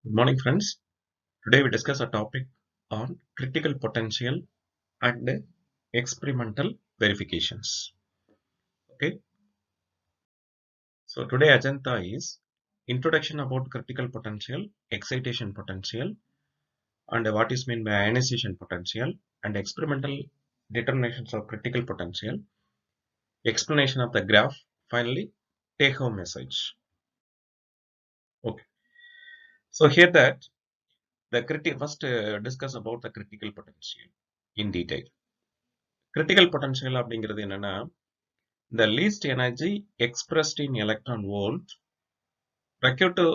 Good morning, friends. Today we discuss a topic on critical potential and experimental verifications. Okay, so today agenda is introduction about critical potential, excitation potential, and what is meant by ionization potential, and experimental determinations of critical potential, explanation of the graph, finally, take home message. Okay, so here that the first discuss about the critical potential in detail. Critical potential அப்படிங்கிறது என்னன்னா the least energy expressed in electron volt required to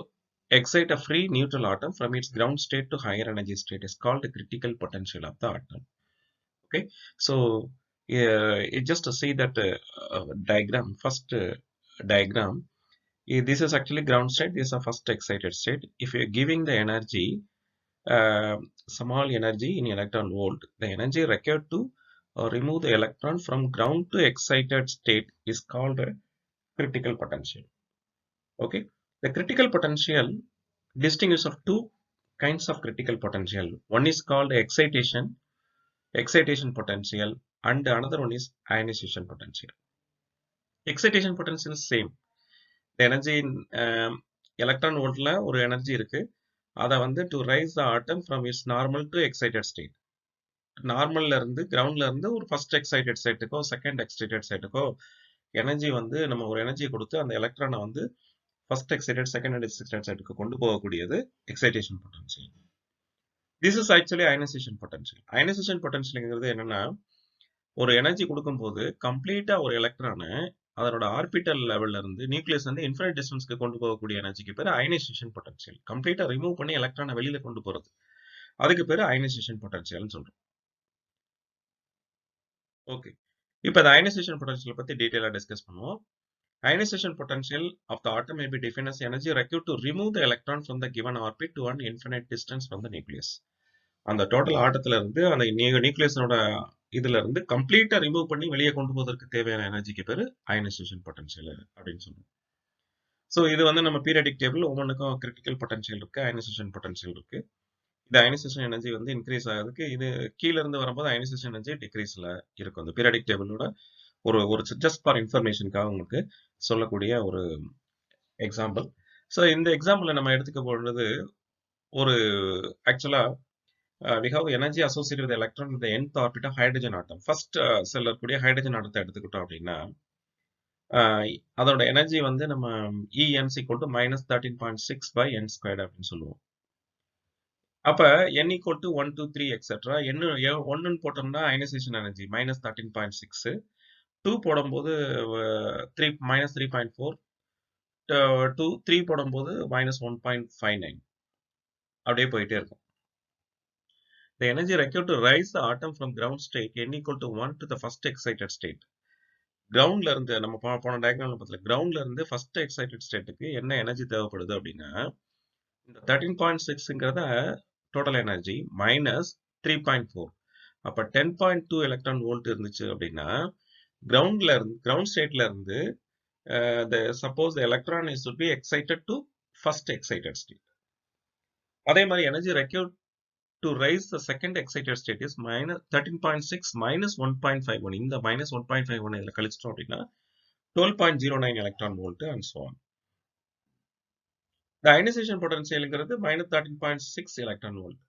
excite a free neutral atom from its ground state to higher energy state is called the critical potential of the atom. Okay, so it just to see that diagram, first diagram. This is actually ground state. This is a first excited state. If you're giving the energy, uh, small energy in electron volt, the energy required to remove the electron from ground to excited state is called critical potential. Okay, the critical potential distinguishes of two kinds of critical potential. One is called excitation potential, and another one is ionization potential. Excitation potential is same. The energy in electron voltல ஒரு energy இருக்கு. அதை வந்து to raise the atom from its normal to excited state. நார்மல்ல இருந்து கிரவுண்ட்ல இருந்து ஒரு first excited ஸ்டேட்டுக்கோ second excited ஸ்டேட்டுக்கோ எனர்ஜி வந்து நம்ம ஒரு எனர்ஜியை கொடுத்து அந்த எலக்ட்ரானை வந்து ஃபர்ஸ்ட் எக்ஸைட்டட் செகண்ட் எக்ஸைட்டட் ஸ்டேட்டுக்கு கொண்டு போகக்கூடியது excitation potential. This is actually ionization potential. Ionization பொட்டன்ஷியல்ங்கிறது என்னன்னா ஒரு எனர்ஜி கொடுக்கும்போது கம்ப்ளீட்டா ஒரு எலக்ட்ரானை அதனோட ஆர்பிட்டல் லெவல்ல இருந்து நியூக்ளியஸ் வந்து இன்ஃபினிட் டிஸ்டன்ஸ்க்கு கொண்டு போகக்கூடிய எனர்ஜிக்கு பேர் அயனைசேஷன் பொட்டன்ஷியல். கம்ப்ளீட்டா ரிமூவ் பண்ணி எலக்ட்ரானை வெளியில கொண்டு போறது, அதுக்கு பேர் அயனைசேஷன் பொட்டன்ஷியல்னு சொல்றோம். ஓகே, இப்போ இந்த அயனைசேஷன் பொட்டன்ஷியல் பத்தி டீடைலா டிஸ்கஸ் பண்ணுவோம். Ionization potential of the atom may be defined as energy required to remove the electron from the given orbit to an infinite distance from the nucleus. அந்த total ஆட்டத்துல இருந்து அந்த நியூக்ளியஸோட இதுல இருந்து கம்ப்ளீட்டா ரிமூவ் பண்ணி வெளியே கொண்டு போவதற்கு தேவையான எனர்ஜிக்கு பேரு அயனைசேஷன் பொட்டன்ஷியல் அப்படின்னு சொல்லுவோம். ஸோ இது வந்து நம்ம பீரியாடிக் டேபிள் ஒவ்வொன்றுக்கும் கிரிட்டிக்கல் பொட்டன்ஷியல் இருக்கு, அயனைசேஷன் பொட்டன்ஷியல் இருக்கு. இந்த அயனைசேஷன் எனர்ஜி வந்து இன்க்ரீஸ் ஆகுதுக்கு இது கீழ இருந்து வரும்போது அயனைசேஷன் எனர்ஜி டிக்ரீஸ்ல இருக்கும். அந்த பீரியாடிக் டேபிளோட ஒரு ஜஸ்ட் ஃபார் இன்ஃபர்மேஷனுக்காக உங்களுக்கு சொல்லக்கூடிய ஒரு எக்ஸாம்பிள். ஸோ இந்த எக்ஸாம்பிளை நம்ம எடுத்துக்க பொழுது ஒரு ஆக்சுவலா we have energy associated with electron with the nth orbit of hydrogen atom. First செல்ல இருக்கக்கூடிய ஹைட்ரஜன் ஆட்டத்தை எடுத்துக்கிட்டோம் அப்படின்னா அதோட எனர்ஜி வந்து நம்ம En = -13.6 by n ஸ்கொயர்ட் அப்படின்னு சொல்லுவோம். அப்ப n = 1 2 3 எக்ஸெட்ரா ஒன்னு போட்டோம்னா அயனைசேஷன் எனர்ஜி -13.6, 2 போடும்போது -3.4, 3 போடும்போது -1.59 அப்படியே போயிட்டே இருக்கும். The energy required to raise the atom from ground state n = 1 to the first excited state. கிரவுண்ட்ல இருந்து நம்ம போன டயக்ராம்ல பார்த்தல, கிரவுண்ட்ல இருந்து ஃபர்ஸ்ட் எக்ஸைட்டட் ஸ்டேட்டுக்கு என்ன எனர்ஜி தேவைப்படுது அப்படின்னா இந்த 13.6ங்கிறத டோட்டல் எனர்ஜி -3.4. அப்ப 10.2 எலக்ட்ரான் வோல்ட் இருந்துச்சு அப்படின்னா கிரவுண்ட் ஸ்டேட்ல இருந்து suppose the electron is to be excited to first excited state. அதே மாதிரி energy required to raise the second excited state is -13.6 -1.51. இந்த -1.51 இதுல கழிச்சிட்டோம் அப்படின்னா 12.09 electron volt and so on. The ionization potentialங்கிறது -13.6 electron volt.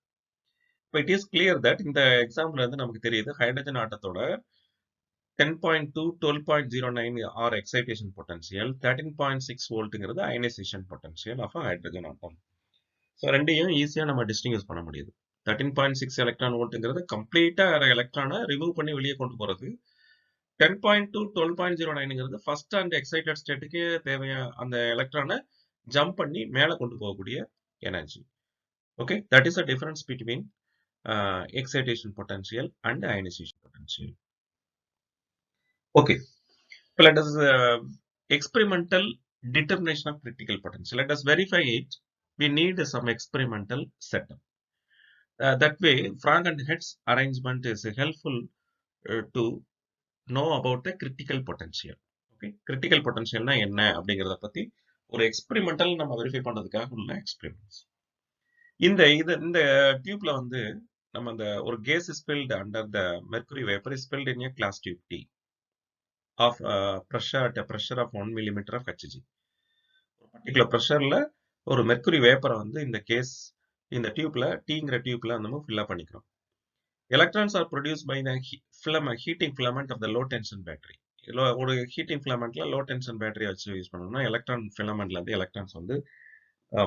இப்போ it is clear that இந்த example வந்து நமக்கு தெரியுது ஹைட்ரஜன் ஆட்டத்தோட 10.2 12.09 are excitation potential, 13.6 வோல்ட்ங்கிறது ionization potential of hydrogen atom. So ரெண்டையும் ஈஸியாக நம்ம டிஸ்டிங்யூஸ் பண்ண முடியுது. 13.6 எலக்ட்ரான் வோல்ட்ங்கிறது கம்ப்ளீட்டா எலக்ட்ரானை ரிமூவ் பண்ணி வெளியே கொண்டு போறது. 10.2 12.09ங்கிறது ஃபர்ஸ்ட் அண்ட் எக்ஸைட்டட் ஸ்டேட்டுக்கு தேவையான அந்த எலக்ட்ரானை ஜம்ப் பண்ணி மேலே கொண்டு போகக்கூடிய energy. Okay, that is the difference between excitation potential and ionization potential. Okay, so let us experimental determination of critical potential. Let us verify it. We need some experimental setup. That way, Frank and Hertz arrangement is helpful to know about the critical potential. Okay, critical potential na enna அப்படிங்கறத பத்தி ஒரு experimental நம்ம verify பண்றதுக்காக உள்ள experiments. இந்த டியூப்ல வந்து நம்ம அந்த ஒரு gas is filled under the mercury vapor is filled in a glass tube T of pressure at a pressure of 1 millimeter of Hg. Particular ப்ரெஷர்ல ஒரு மெர்க்குரி வேப்பரை வந்து இந்த டியூப்ல டீங்கிற டியூப்ல நம்ம ஃபில் பண்ணிக்கிறோம். Electrons are produced by the heating filament of the low tension battery. ஒரு heating ஃபிலமெண்ட்ல low tension battery வச்சு use பண்ணோம்னா electron ஃபிலமெண்ட்ல இருந்து எலக்ட்ரான்ஸ் வந்து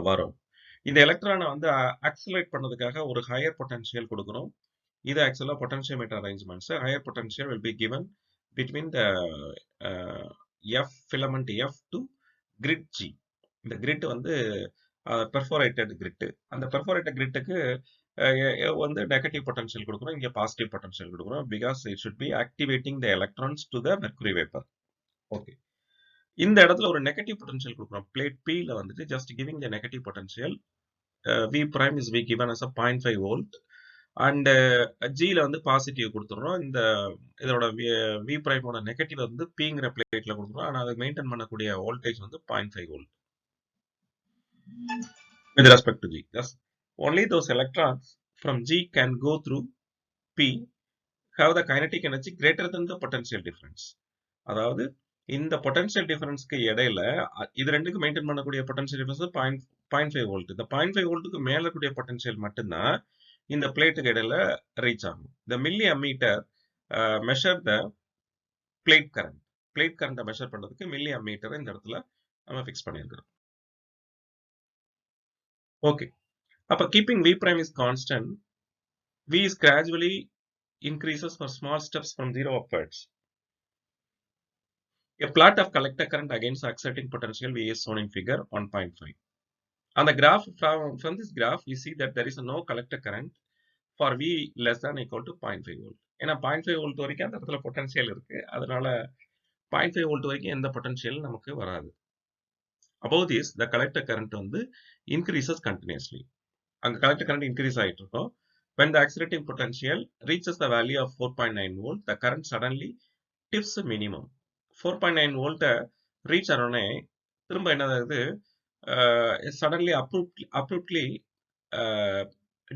வரும். இந்த எலக்ட்ரானை வந்து ஆக்சிலரேட் பண்ணதுக்காக ஒரு ஹையர் பொட்டன்ஷியல் கொடுக்குறோம். இது ஆக்சுவலா potentiometer arrangements. Higher potential will be given between the F filament F to grid G. இந்த கிரிட் வந்து பெர்ஃபோரேட்டட் கிரிட். அந்த பெர்ஃபோரேட்டட் கிரிட்டுக்கு வந்து நெகட்டிவ் பொட்டன்ஷியல் கொடுக்குறோம், இங்க பாசிட்டிவ் பொட்டன்ஷியல் கொடுக்குறோம். Because it should be activating the electrons to the mercury vapour. Okay, இந்த இடத்துல ஒரு நெகட்டிவ் பொட்டன்ஷியல் கொடுக்குறோம். பிளேட் P ல வந்துட்டு just giving the negative potential. V prime is given as a 0.5 volt and G ல வந்து positive கொடுத்துறோம். இதோட V prime ஓட நெகட்டிவ் வந்து Pங்கிற பிளேட்ல கொடுக்குறோம். ஆனா அதை மெயின்டைன் பண்ணக்கூடிய வோல்டேஜ் வந்து 0.5 volt with respect to G. Thus, only those electrons from G can go through P have the kinetic energy greater than the potential difference. அதாவது இந்த பொட்டன்ஷியல் டிஃபரன்ஸ்க்கு இடையில இது ரெண்டுக்கு மெயின்டைன் பண்ணக்கூடிய பொட்டன்ஷியல் டிஃபரன்ஸ் 0.5 வோல்ட். இந்த 0.5 வோல்ட்டுக்கு மேல கூடிய பொட்டன்ஷியல் மட்டும்தான் இந்த பிளேட்டுக்கு இடையில ரீச் ஆகும். இந்த milli ammeter measure the plate current. Plate கரண்ட்டை மெஷர் பண்றதுக்கு மில்லி அம்மீட்டர் இந்த இடத்துல நம்ம ஃபிக்ஸ் பண்ணியிருக்கிறோம். ஓகே, அப்ப keeping V prime is constant, V is gradually increases for small steps from 0 upwards. A plot of collector current against accelerating potential V is shown in figure 1.5. On the graph, from this graph, we see that there is no collector current for V less than equal to 0.5 volt. ஏன்னா 0.5 volt வரைக்கும் அந்த இடத்துல potential இருக்கு. அதனால 0.5 volt வரைக்கும் எந்த potential நமக்கு வராது. Above this, the collector current வந்து increases continuously. அங்க collector current increase ஆயிட்டு இருக்கும். When the accelerating potential reaches the value of 4.9 volt, the current suddenly tips minimum. 4.9 volt reach ஆனோடனே திரும்ப என்ன ஆகுது, suddenly abruptly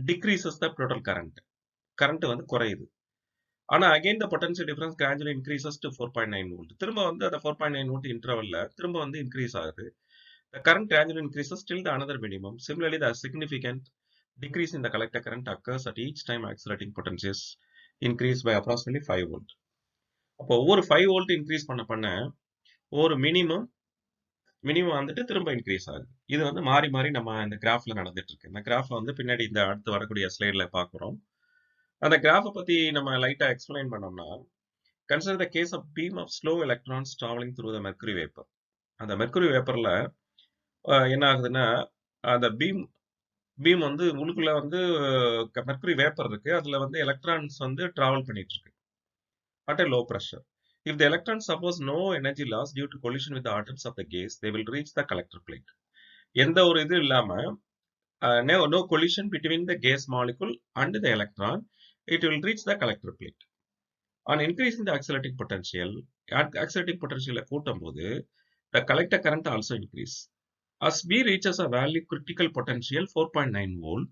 decreases the total current. current வந்து குறையுது. ஆனா again the potential difference gradually increases to 4.9 volt. திரும்ப வந்து அந்த 4.9 volt இன்டர்வல்ல திரும்ப வந்து increase ஆகுது. The current gradually increases till the another minimum. Similarly, the significant decrease in the collector current occurs at each time accelerating potentials increase by approximately 5 volt. அப்போ ஒவ்வொரு 5 volt increase பண்ண ஒரு மினிமம் வந்துட்டு திரும்ப increase ஆகுது. இது வந்து மாறி மாறி நம்ம இந்த கிராஃப்ல நடந்துட்டு இருக்கு. இந்த கிராஃப் வந்து பின்னாடி இந்த அடுத்து வரக்கூடிய ஸ்லைட்ல பார்க்குறோம். அந்த கிராஃபை பத்தி நம்ம லைட்டா எக்ஸ்பிளைன் பண்ணோம்னா, consider the case of beam of slow electrons travelling through the mercury vapour. அந்த மெர்க்குரி வேப்பர்ல என்ன ஆகுதுன்னா, அந்த பீம் வந்து உள்ளுக்குள்ள வந்து மெர்க்குரி வேப்பர் இருக்கு, அதுல வந்து எலக்ட்ரான்ஸ் வந்து டிராவல் பண்ணிட்டு இருக்கு at a low pressure. If the electrons suppose no energy loss due to collision with the atoms of the gas, they will reach the collector plate. எந்த ஒரு இது இல்லாம no collision between the gas molecule and the electron, it will reach the collector plate. On increasing the accelerating potential, கூட்டும் போது the collector current also increase. As B reaches a value critical potential 4.9 volt,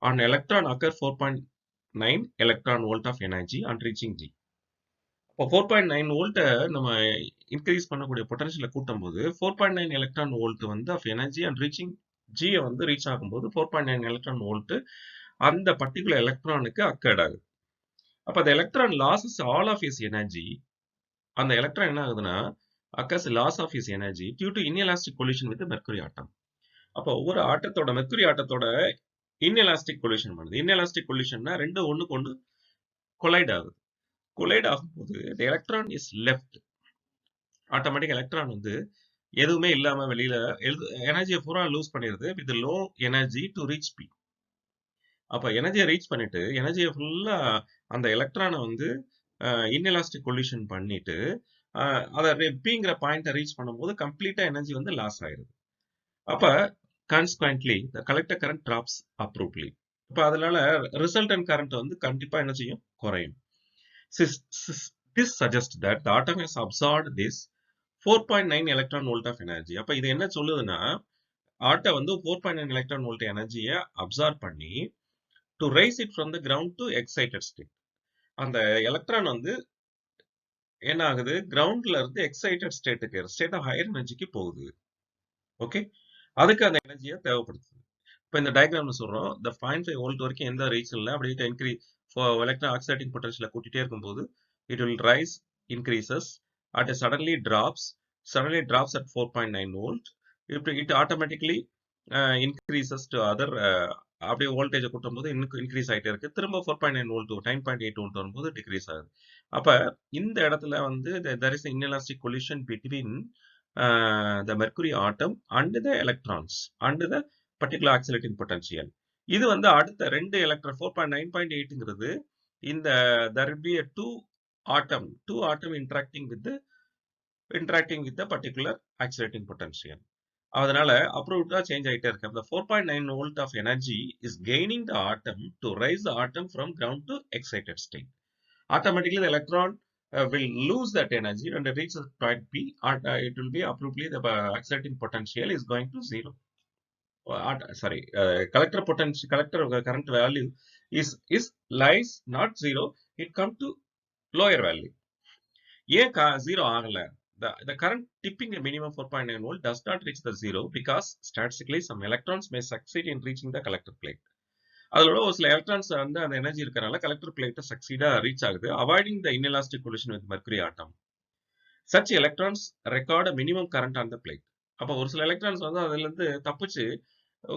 on electron occur 4.9 electron volt of energy on reaching G. இப்போ 4.9 volt நம்ம increase பண்ணக்கூடிய பொட்டன்ஷியலை கூட்டும் போது 4.9 electron volt வந்து of energy and reaching G வந்து reach ஆகும்போது 4.9 electron volt அந்த particular எலக்ட்ரானுக்கு அக்கர்ட் ஆகுது. அப்போ அந்த electron loses all of his energy. அந்த எலக்ட்ரான் என்ன ஆகுதுன்னா occurs loss of his energy due to inelastic collision with mercury atom. அப்போ ஒவ்வொரு ஆட்டத்தோட மெர்க்குரி ஆட்டத்தோட இன்எலாஸ்டிக் கொலிஷன் பண்ணுது. இன்எலாஸ்டிக் கொலிஷன்னா ரெண்டு ஒண்ணுக்கு ஒன்று கொலைட் ஆகுது. கொலைட் ஆகும்போது the electron is left. Automatic electron வந்து எதுவுமே இல்லாம வெளியில எனர்ஜியை பூரா லூஸ் பண்ணிடுது with low energy to reach P. அப்ப எனர்ஜியை ரீச் பண்ணிட்டு எனர்ஜியை ஃபுல்லா அந்த எலக்ட்ரானை வந்து இன்எலாஸ்டிக் கொலிஷன் பண்ணிட்டு அதை பிங்கிற பாயிண்ட்டை ரீச் பண்ணும்போது கம்ப்ளீட்டா எனர்ஜி வந்து லாஸ் ஆயிருது. அப்ப கான்ஸ்குவென்ட்லி the collector current drops abruptly. இப்ப அதனால ரிசல்டன்ட் கரண்ட் வந்து கண்டிப்பா என்ன செய்யும், குறையும். This suggests that the atom has absorbed this 4.9 electron volt of energy. அப்ப இது என்ன சொல்லுதுன்னா, ஆட்டை வந்து 4.9 எலக்ட்ரான் வோல்ட் எனர்ஜியை அப்சார்ப் பண்ணி to rice it from the ground to excited state. அந்த எலக்ட்ரான் வந்து என்ன ஆகுது, கிரவுண்ட்ல இருந்து எக்ஸைட்டட் ஸ்டேட் ஆஃப் ஹையர் எனர்ஜிக்கு போகுது. ஓகே, அதுக்கு அந்த எனர்ஜியை தேவைப்படுது. இப்போ இந்த டயக்ராம்ல சொல்றோம், இந்த 0.5 வோல்ட் வரைக்கும் எந்த ரீச் இல்லை, அப்படியே இன்க்ரீஸ் எலக்ட்ரான் ஆக்சிலேட்டிங் பொட்டன்ஷியலை கூட்டிகிட்டே இருக்கும்போது it will rise, increases, at a suddenly drops at 4.9 volt. It automatically increases to other அப்படியே வோல்டேஜை கூட்டும் போது இன்னும் இன்க்ரீஸ் ஆகிட்டே இருக்கு. திரும்ப 4.9 வோல்ட் 9.8 வோல்ட் வரும்போது டிக்ரீஸ் ஆகுது. அப்ப இந்த இடத்துல வந்து there is an inelastic collision between the mercury atom and the electrons and the particular accelerating potential. இது வந்து அடுத்த ரெண்டு எலக்ட்ரான் 4.9.8ங்கிறது இந்த there will be a two atom interacting with the particular accelerating potential. அதனால அப்ரூவ்டா சேஞ்ச் ஆயிட்டே இருக்கு. The 4.9 volt of energy is gaining the atom to raise the atom from ground to excited state. Automatically the electron will lose that energy and reach the point P, and it will be abruptly the accelerating potential is going to zero. Collector current value is lies not zero, it come to lower value. ஏன் zero ஆகல? The current tipping a minimum 4.9 volt does not reach the zero because statistically some electrons may succeed in reaching the collector plate. அதோட ஒரு சில electrons வந்து அந்த energy இருக்கறனால collector பிளேட்டை சக்சீடா reach ஆகுது, avoiding the inelastic collision with mercury atom. Such electrons record a minimum current on the plate. அப்ப ஒரு சில எலக்ட்ரான்ஸ் வந்து அதுல இருந்து தப்பிச்சு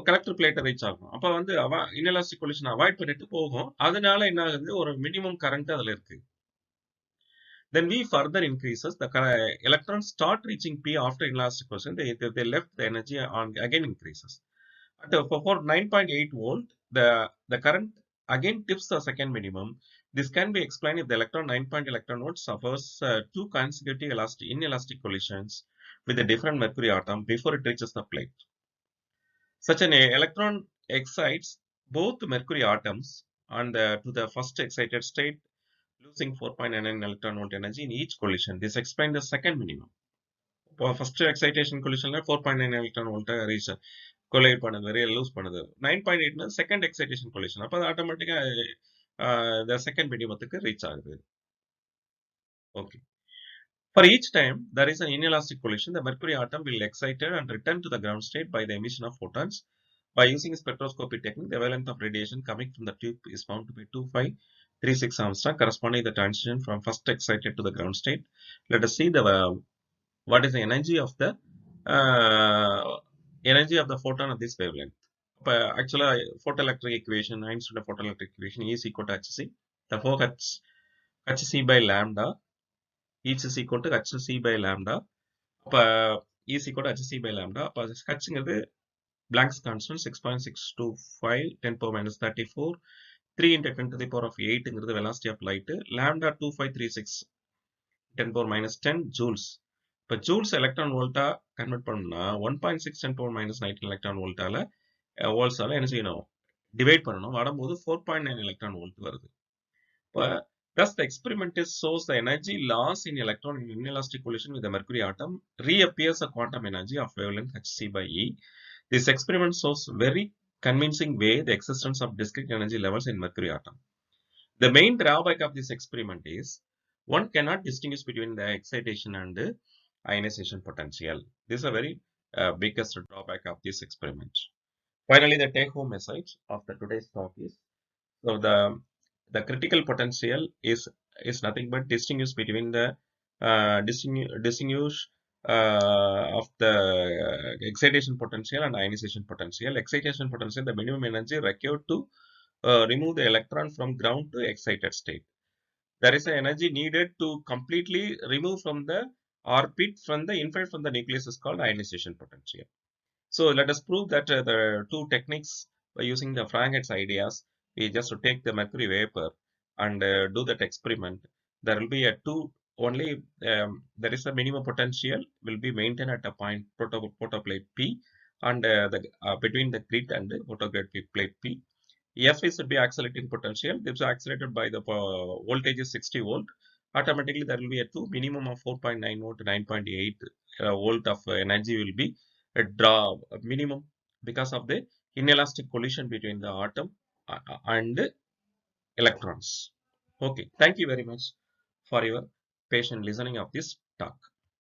கலெக்டர் பிளேட்டை ரீச் ஆகும். அப்ப வந்து inelastic collision அவாய்ட் பண்ணிட்டு போகும். அதனால என்ன ஆகுது, ஒரு மினிமம் கரண்ட் அதுல இருக்கு. Then V further increases, the electrons start reaching P after inelastic collision. They left the energy on again increases. For 9.8 volt, the current again tips the second minimum. This can be explained if the electron 9. Electron volt suffers two consecutive inelastic collisions with a different mercury atom before it reaches the plate. Such an electron excites both mercury atoms and to the first excited state, losing 4.99 electron volt energy in each collision. This explains the second minimum. First excitation collision 4.9 electron volt reach collide பண்ணுது, lose பண்ணுது. 9.8 second excitation collision, அப்ப அது ஆட்டோமேட்டிக்கா the second minimumத்துக்கு reach ஆகுது. Okay. For each time there is an inelastic collision, the mercury atom will excited and return to the ground state by the emission of photons. By using spectroscopy technique, the wavelength of radiation coming from the tube is found to be 2536 Armstrong, corresponding to the transition from first excited to the ground state. Let us see what is the energy of the photon of this wavelength. Actually, photoelectric equation, Einstein photoelectric equation is equal to hc. Therefore, hc by lambda, each is equal to hc by lambda. E is equal to hc by lambda. H is Planck's constant 6.625 10 power minus 34, 3 into 10 to the power of 8 is the velocity of light. Lambda 2536 10 power minus 10 joules. இப்போ joules electron வோல்ட்டா convert பண்ணணும்னா 1.6 10 power minus 19 electron வோல்ட்ஸால என்ன செய்யணும், divide பண்ணணும். வரும்போது 4.9 electron volt வருது. இப்போ thus the experiment shows the energy loss in electron in inelastic collision with the mercury atom reappears a quantum energy of wavelength hc by E. This experiment shows very convincing way the existence of discrete energy levels in mercury atom. The main drawback of this experiment is one cannot distinguish between the excitation and ionization potential. This is a very biggest drawback of this experiment. Finally, the take-home message of today's talk is, so the critical potential is nothing but distinguish between the of the excitation potential and ionization potential. Excitation potential, the minimum energy required to remove the electron from ground to excited state. There is an energy needed to completely remove from the orbit from the infrared from the nucleus is called ionization potential. So let us prove that the two techniques by using the Franck's ideas, we just take the mercury vapor and do that experiment. There will be a only there is a minimum potential will be maintained at a point photoplate P and between the grid and the photograph plate P. F is to be accelerating potential. This is accelerated by the voltage is 60 volt. Automatically there will be a minimum of 4.9 volt to 9.8 volt of energy will be draw a minimum because of the inelastic collision between the atom and the electrons. Okay, thank you very much for your patient listening of this talk.